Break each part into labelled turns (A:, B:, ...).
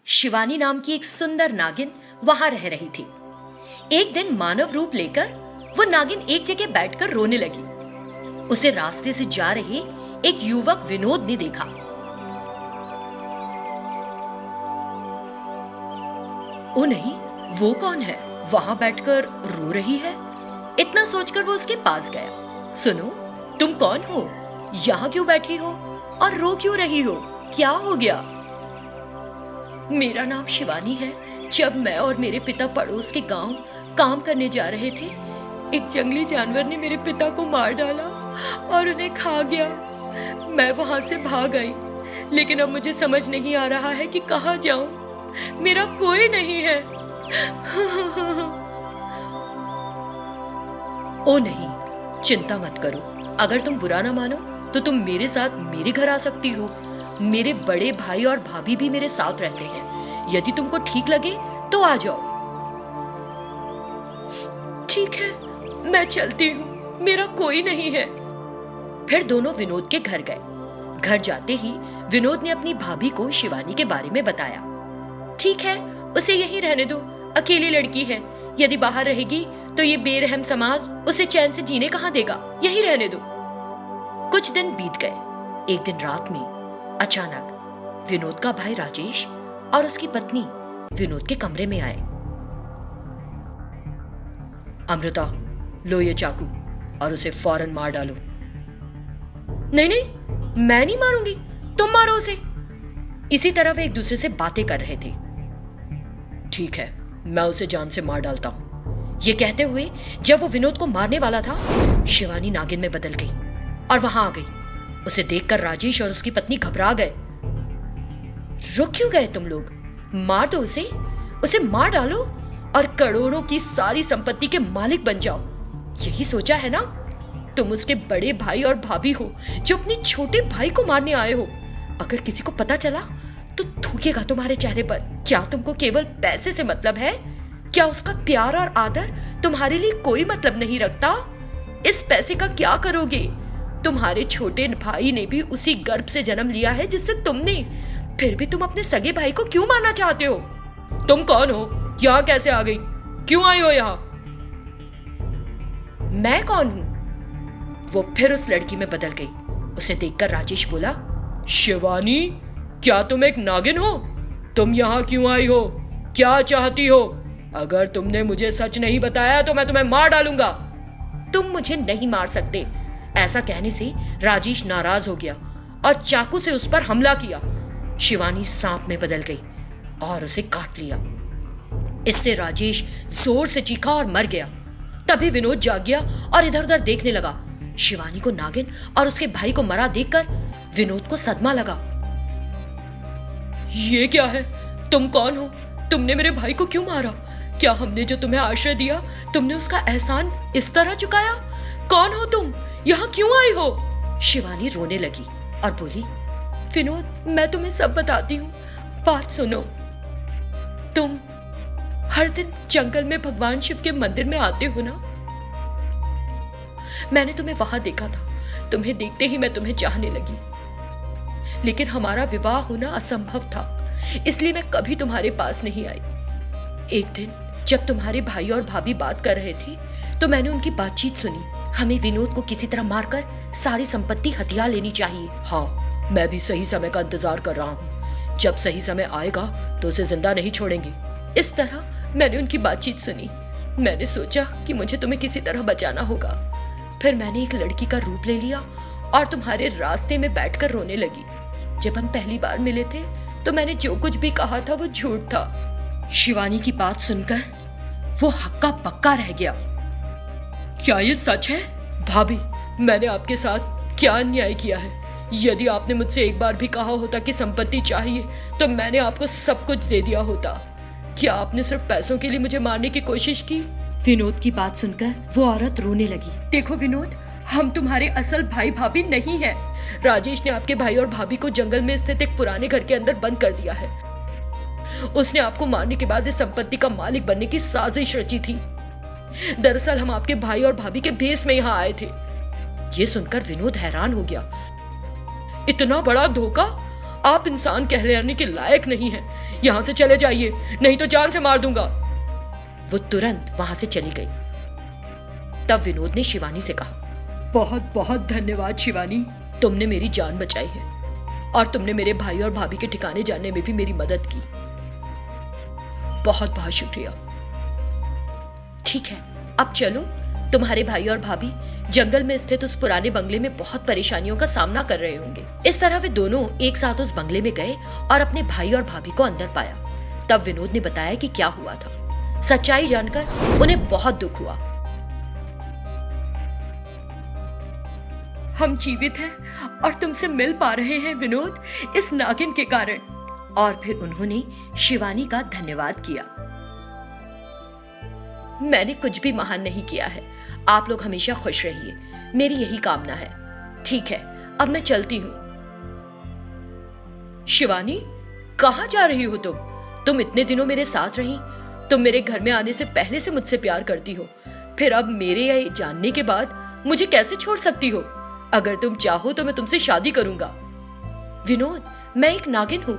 A: शिवानी नाम की एक सुंदर नागिन वहां रह रही थी। एक दिन मानव रूप लेकर वो नागिन एक जगह बैठकर रोने लगी। उसे रास्ते से जा रहे एक युवक विनोद ने देखा। ओ नहीं, वो कौन है, वहां बैठकर रो रही है। इतना सोचकर वो उसके पास गया। सुनो, तुम कौन हो, यहाँ क्यों बैठी हो और रो क्यों रही हो, क्या हो गया? मेरा नाम शिवानी है। जब मैं और मेरे पिता पड़ोस के गांव काम करने जा रहे थे, एक जंगली जानवर ने मेरे पिता को मार डाला और उन्हें खा गया। मैं वहां से भाग आई, लेकिन अब मुझे समझ नहीं आ रहा है कि कहाँ जाऊं। मेरा कोई नहीं है। ओ नहीं, चिंता मत करो। अगर तुम बुरा ना मानो तो तुम मेरे साथ मेरे घर आ सकती हो। मेरे बड़े भाई और भाभी भी मेरे साथ रहते हैं। यदि तुमको ठीक लगे तो आ जाओ। ठीक है, मैं चलती हूँ, मेरा कोई नहीं है। फिर दोनों विनोद के घर गए। घर जाते ही विनोद ने अपनी भाभी को शिवानी के बारे में बताया। ठीक है, उसे यहीं रहने दो, अकेली लड़की है। यदि बाहर रहेगी तो ये बेरहम समाज उसे चैन से जीने कहाँ देगा, यहीं रहने दो। कुछ दिन बीत गए। एक दिन रात में अचानक विनोद का भाई राजेश और उसकी पत्नी विनोद के कमरे में आए। अमृता, लो ये चाकू और उसे फौरन मार डालो। नहीं नहीं, मैं नहीं मारूंगी, तुम मारो उसे। इसी तरह वे एक दूसरे से बातें कर रहे थे। ठीक है, मैं उसे जान से मार डालता हूं। ये कहते हुए जब वो विनोद को मारने वाला था, शिवानी नागिन में बदल गई और वहां आ गई। उसे देखकर राजेश और उसकी पत्नी घबरा गए। रुक क्यों गए तुम लोग? मार दो उसे मार डालो और करोड़ों की सारी संपत्ति के मालिक बन जाओ। यही सोचा है ना? तुम उसके बड़े भाई और भाभी हो जो अपने छोटे भाई को मारने आए हो। अगर किसी को पता चला तो थूकेगा तुम्हारे चेहरे पर। क्या तुमको केवल पैसे से मतलब है? क्या उसका प्यार और आदर तुम्हारे लिए कोई मतलब नहीं रखता? इस पैसे का क्या करोगे? तुम्हारे छोटे भाई ने भी उसी गर्भ से जन्म लिया है जिससे तुमने। फिर भी तुम अपने सगे भाई को क्यों मारना चाहते हो? तुम कौन हो? यहाँ कैसे आ गई? क्यों आई हो यहाँ? मैं कौन हूं? वो फिर उस लड़की में बदल गई। उसे देखकर राजेश बोला, शिवानी, क्या तुम एक नागिन हो? तुम यहाँ क्यों आई हो? क्या चाहती हो? अगर तुमने मुझे सच नहीं बताया तो मैं तुम्हें मार डालूंगा। तुम मुझे नहीं मार सकते। ऐसा कहने से राजेश नाराज हो गया और चाकू से उस पर हमला किया। शिवानी सांप में बदल गई और उसे काट लिया। इससे राजेश जोर से चीखा और मर गया। तभी विनोद जाग गया और इधर उधर देखने लगा। शिवानी को नागिन और उसके भाई को मरा देखकर विनोद को सदमा लगा। ये क्या है? तुम कौन हो? तुमने मेरे भाई को क्यों मारा? क्या हमने जो तुम्हें आश्रय दिया, तुमने उसका एहसान इस तरह चुकाया? कौन हो तुम? यहाँ क्यों आई हो? शिवानी रोने लगी और बोली, विनोद, मैं तुम्हें सब बताती हूँ, बात सुनो। तुम हर दिन जंगल में भगवान शिव के मंदिर में आते हो ना? मैंने तुम्हें वहां देखा था। तुम्हें देखते ही मैं तुम्हें चाहने लगी, लेकिन हमारा विवाह होना असंभव था, इसलिए मैं कभी तुम्हारे पास नहीं आई। एक दिन जब तुम्हारे भाई और भाभी बात कर रहे थे तो मैंने उनकी बातचीत सुनी। हमें विनोद को किसी तरह मारकर सारी संपत्ति हथिया लेनी चाहिए। हाँ, मैं भी सही समय का इंतजार कर रहा हूँ। जब सही समय आएगा तो उसे जिंदा नहीं छोड़ेंगे। इस तरह मैंने उनकी बातचीत सुनी। मैंने सोचा कि मुझे तुम्हें किसी तरह बचाना होगा। फिर मैंने एक लड़की का रूप ले लिया और तुम्हारे रास्ते में बैठकर रोने लगी। जब हम पहली बार मिले थे तो मैंने जो कुछ भी कहा था वो झूठ था। शिवानी की बात सुनकर वो हक्का बक्का रह गया। क्या ये सच है? भाभी, मैंने आपके साथ क्या अन्याय किया है? यदि आपने मुझसे एक बार भी कहा होता कि संपत्ति चाहिए तो मैंने आपको सब कुछ दे दिया होता। क्या आपने सिर्फ पैसों के लिए मुझे मारने की कोशिश की? विनोद की बात सुनकर वो औरत रोने लगी। देखो विनोद, हम तुम्हारे असल भाई भाभी नहीं हैं। राजेश ने आपके भाई और भाभी को जंगल में स्थित एक पुराने घर के अंदर बंद कर दिया है। उसने आपको मारने के बाद इस संपत्ति का मालिक बनने की साजिश रची थी। दरअसल हम आपके भाई और भाभी के भेष में यहाँ आए थे। ये सुनकर विनोद हैरान हो गया। इतना बड़ा धोखा? आप इंसान कहलाने के लायक नहीं हैं। यहाँ से चले जाइए, नहीं तो जान से मार दूंगा। वो तुरंत वहां से चली गई। तब विनोद ने शिवानी से कहा, बहुत बहुत धन्यवाद शिवानी, तुमने मेरी जान बचाई है और तुमने मेरे भाई और भाभी के ठिकाने जानने में भी मेरी मदद की। बहुत बहुत शुक्रिया। ठीक है, अब चलो। तुम्हारे भाई और भाभी जंगल में स्थित उस पुराने बंगले में बहुत परेशानियों का सामना कर रहे होंगे। इस तरह वे दोनों एक साथ उस बंगले में गए और अपने भाई और भाभी को अंदर पाया। तब विनोद ने बताया कि क्या हुआ था। सच्चाई जानकर उन्हें बहुत दुख हुआ। हम जीवित हैं और तुमसे मिल पा रहे हैं विनोद, इस नागिन के कारण। और फिर उन्होंने शिवानी का धन्यवाद किया। मैंने कुछ भी महान नहीं किया है। आप लोग हमेशा खुश रहिए, मेरी यही कामना है। ठीक है, अब मैं चलती हूं। शिवानी, कहां जा रही हो तुम? तुम इतने दिनों मेरे साथ रही, तुम मेरे घर में आने से पहले से मुझसे प्यार करती हो, फिर अब मेरे ये जानने के बाद मुझे कैसे छोड़ सकती हो? अगर तुम चाहो तो मैं तुमसे शादी करूंगा। विनोद, मैं एक नागिन हूं।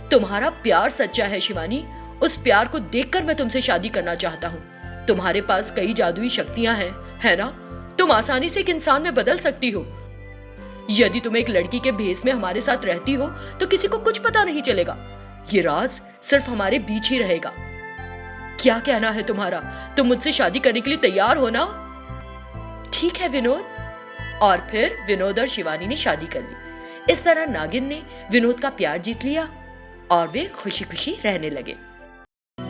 A: तुम्हारा प्यार सच्चा है शिवानी, उस प्यार को देखकर मैं तुमसे शादी करना चाहता हूं। तुम्हारे पास कई जादुई शक्तियां हैं, है ना? तुम आसानी से एक इंसान में बदल सकती हो। यदि तुम एक लड़की के भेष में हमारे साथ रहती हो तो किसी को कुछ पता नहीं चलेगा। ये राज सिर्फ हमारे बीच ही रहेगा। क्या कहना है तुम्हारा? तुम मुझसे शादी करने के लिए तैयार हो ना? ठीक है विनोद। और फिर विनोद और शिवानी ने शादी कर ली। इस तरह नागिन ने विनोद का प्यार जीत लिया और वे खुशी खुशी रहने लगे।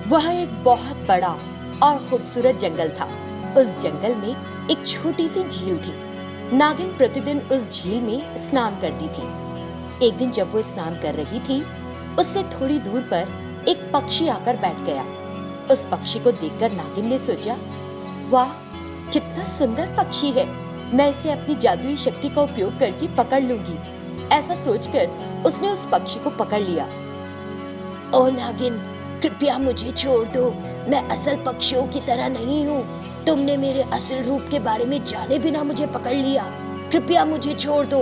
A: वह एक बहुत बड़ा और खूबसूरत जंगल था। उस जंगल में एक छोटी सी झील थी। नागिन प्रतिदिन उस झील में स्नान करती थी। एक दिन जब वो स्नान कर रही थी, उससे थोड़ी दूर पर एक पक्षी आकर बैठ गया। उस पक्षी को देखकर नागिन ने सोचा, वाह, कितना सुंदर पक्षी है, मैं इसे अपनी जादुई शक्ति का उपयोग करके पकड़ लूंगी। ऐसा सोचकर उसने उस पक्षी को पकड़ लिया। ओ नागिन, कृपया मुझे छोड़ दो, मैं असल पक्षियों की तरह नहीं हूँ। तुमने मेरे असल रूप के बारे में जाने बिना मुझे पकड़ लिया, कृपया मुझे छोड़ दो।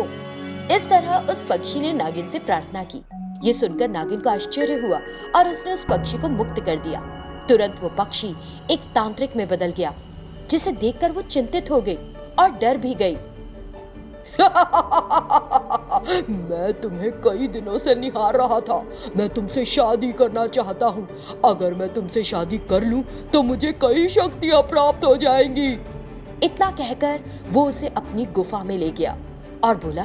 A: इस तरह उस पक्षी ने नागिन से प्रार्थना की। ये सुनकर नागिन को आश्चर्य हुआ और उसने उस पक्षी को मुक्त कर दिया। तुरंत वो पक्षी एक तांत्रिक में बदल गया, जिसे देखकर वो चिंतित हो गई और डर भी गई। मैं तुम्हें कई दिनों से निहार रहा था। मैं तुमसे शादी करना चाहता हूँ। अगर मैं तुमसे शादी कर लूं तो मुझे कई शक्तियाँ प्राप्त हो जाएंगी। इतना कहकर वो उसे अपनी गुफा में ले गया और बोला,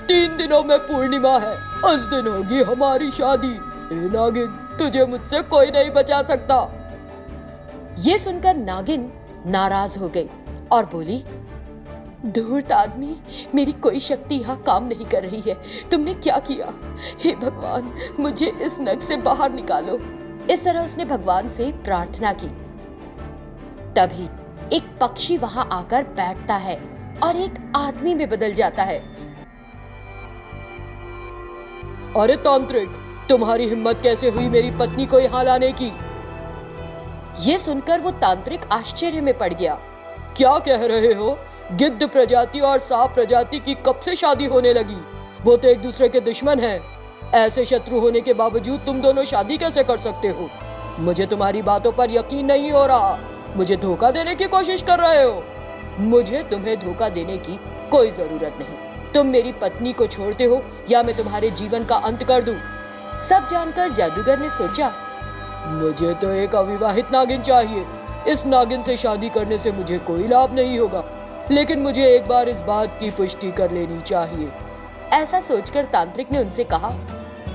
A: 3 दिनों में पूर्णिमा है, उस दिन होगी हमारी शादी। ए नागिन, तुझे मुझसे कोई नहीं बचा सकता। ये सुनकर नागिन नाराज हो गई और बोली, धूर्त आदमी, मेरी कोई शक्ति यहाँ काम नहीं कर रही है। तुमने क्या किया? हे भगवान, मुझे इस नग से बाहर निकालो। इस तरह उसने भगवान से प्रार्थना की। तभी एक पक्षी वहां आकर बैठता है और एक आदमी में बदल जाता है। अरे तांत्रिक, तुम्हारी हिम्मत कैसे हुई मेरी पत्नी को यहाँ लाने की? ये सुनकर वो तांत्रिक आश्चर्य में पड़ गया। क्या कह रहे हो? गिद्ध प्रजाति और सांप प्रजाति की कब से शादी होने लगी? वो तो एक दूसरे के दुश्मन हैं। ऐसे शत्रु होने के बावजूद तुम दोनों शादी कैसे कर सकते हो? मुझे तुम्हारी बातों पर यकीन नहीं हो रहा। मुझे धोखा देने की कोशिश कर रहे हो। मुझे तुम्हें धोखा देने की कोई जरूरत नहीं। तुम मेरी पत्नी को छोड़ते हो या मैं तुम्हारे जीवन का अंत कर दूं। सब जानकर जादूगर ने सोचा, मुझे तो एक अविवाहित नागिन चाहिए। इस नागिन से शादी करने से मुझे कोई लाभ नहीं होगा, लेकिन मुझे एक बार इस बात की पुष्टि कर लेनी चाहिए। ऐसा सोचकर तांत्रिक ने उनसे कहा,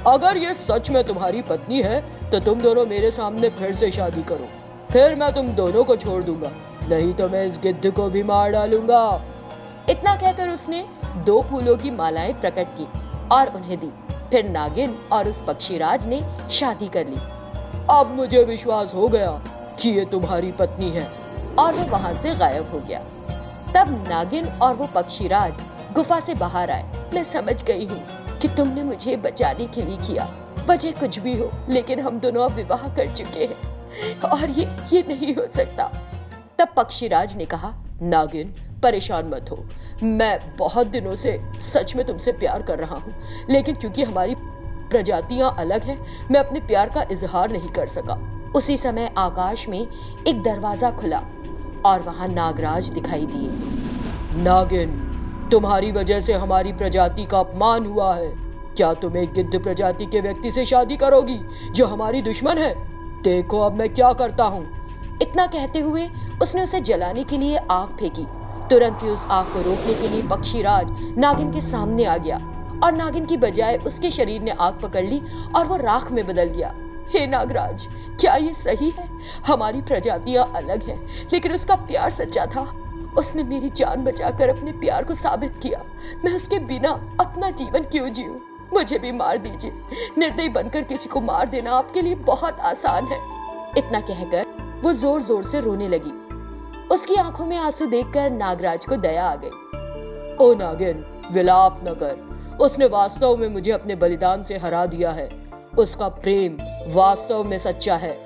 A: अगर ये सच में तुम्हारी पत्नी है तो तुम दोनों मेरे सामने फिर से शादी करो, फिर मैं तुम दोनों को छोड़ दूंगा, नहीं तो मैं इस गिद्ध को भी मार डालूंगा। इतना कहकर उसने 2 फूलों की मालाएं प्रकट की और उन्हें दी। फिर नागिन और उस पक्षीराज ने शादी कर ली। अब मुझे विश्वास हो गया कि ये तुम्हारी पत्नी है। और वो वहां से गायब हो गया। तब नागिन और वो पक्षीराज गुफा से बाहर आए। मैं समझ गई हूँ कि तुमने मुझे बचाने के लिए किया, वजह कुछ भी हो, लेकिन हम दोनों अब विवाह कर चुके हैं और ये नहीं हो सकता। तब पक्षीराज ने कहा, नागिन, परेशान मत हो, मैं बहुत दिनों से सच में तुमसे प्यार कर रहा हूँ, लेकिन क्योंकि हमारी प्रजातियां अलग हैं, मैं अपने प्यार का इजहार नहीं कर सका। उसी समय आकाश में एक दरवाजा खुला और वहां नागराज दिखाई दिए। नागिन, तुम्हारी वजह से हमारी प्रजाति का अपमान हुआ है। क्या तुम एक गिद्ध प्रजाति के व्यक्ति से शादी करोगी जो हमारी दुश्मन है? देखो अब मैं क्या करता हूँ। इतना कहते हुए उसने उसे जलाने के लिए आग फेंकी। तुरंत ही उस आग को रोकने के लिए पक्षीराज नागिन के सामने आ गया और नागिन की बजाय उसके शरीर ने आग पकड़ ली और वो राख में बदल गया। हे नागराज, क्या ये सही है? हमारी प्रजातियां अलग हैं, लेकिन उसका प्यार सच्चा था। उसने मेरी जान बचाकर अपने प्यार को साबित किया। मैं उसके बिना अपना जीवन क्यों जीऊं? मुझे भी मार दीजिए। निर्दयी बनकर किसी को मार देना आपके लिए बहुत आसान है। इतना कहकर वो जोर जोर से रोने लगी। उसकी आंखों में आंसू देखकर नागराज को दया आ गई। ओ नागिन, विलाप न कर। उसने वास्तव में मुझे अपने बलिदान से हरा दिया है। उसका प्रेम वास्तव में सच्चा है।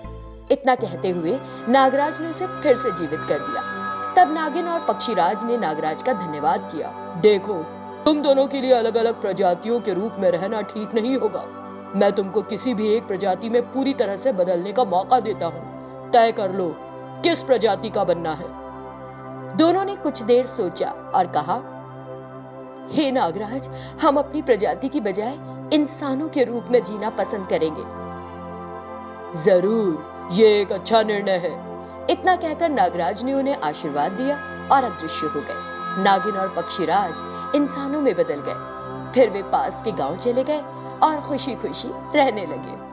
A: इतना कहते हुए नागराज ने उसे फिर से जीवित कर दिया। तब नागिन और पक्षीराज ने नागराज का धन्यवाद किया। देखो, तुम दोनों के लिए अलग अलग प्रजातियों के रूप में रहना ठीक नहीं होगा। मैं तुमको किसी भी एक प्रजाति में पूरी तरह से बदलने का मौका देता हूँ। तय कर लो किस प्रजाति का बनना है। दोनों ने कुछ देर सोचा और कहा, हे नागराज, हम अपनी प्रजाति की बजाय इंसानों के रूप में जीना पसंद करेंगे। जरूर, ये एक अच्छा निर्णय है। इतना कहकर नागराज ने उन्हें आशीर्वाद दिया और अदृश्य हो गए। नागिन और पक्षीराज इंसानों में बदल गए। फिर वे पास के गांव चले गए और खुशी खुशी रहने लगे।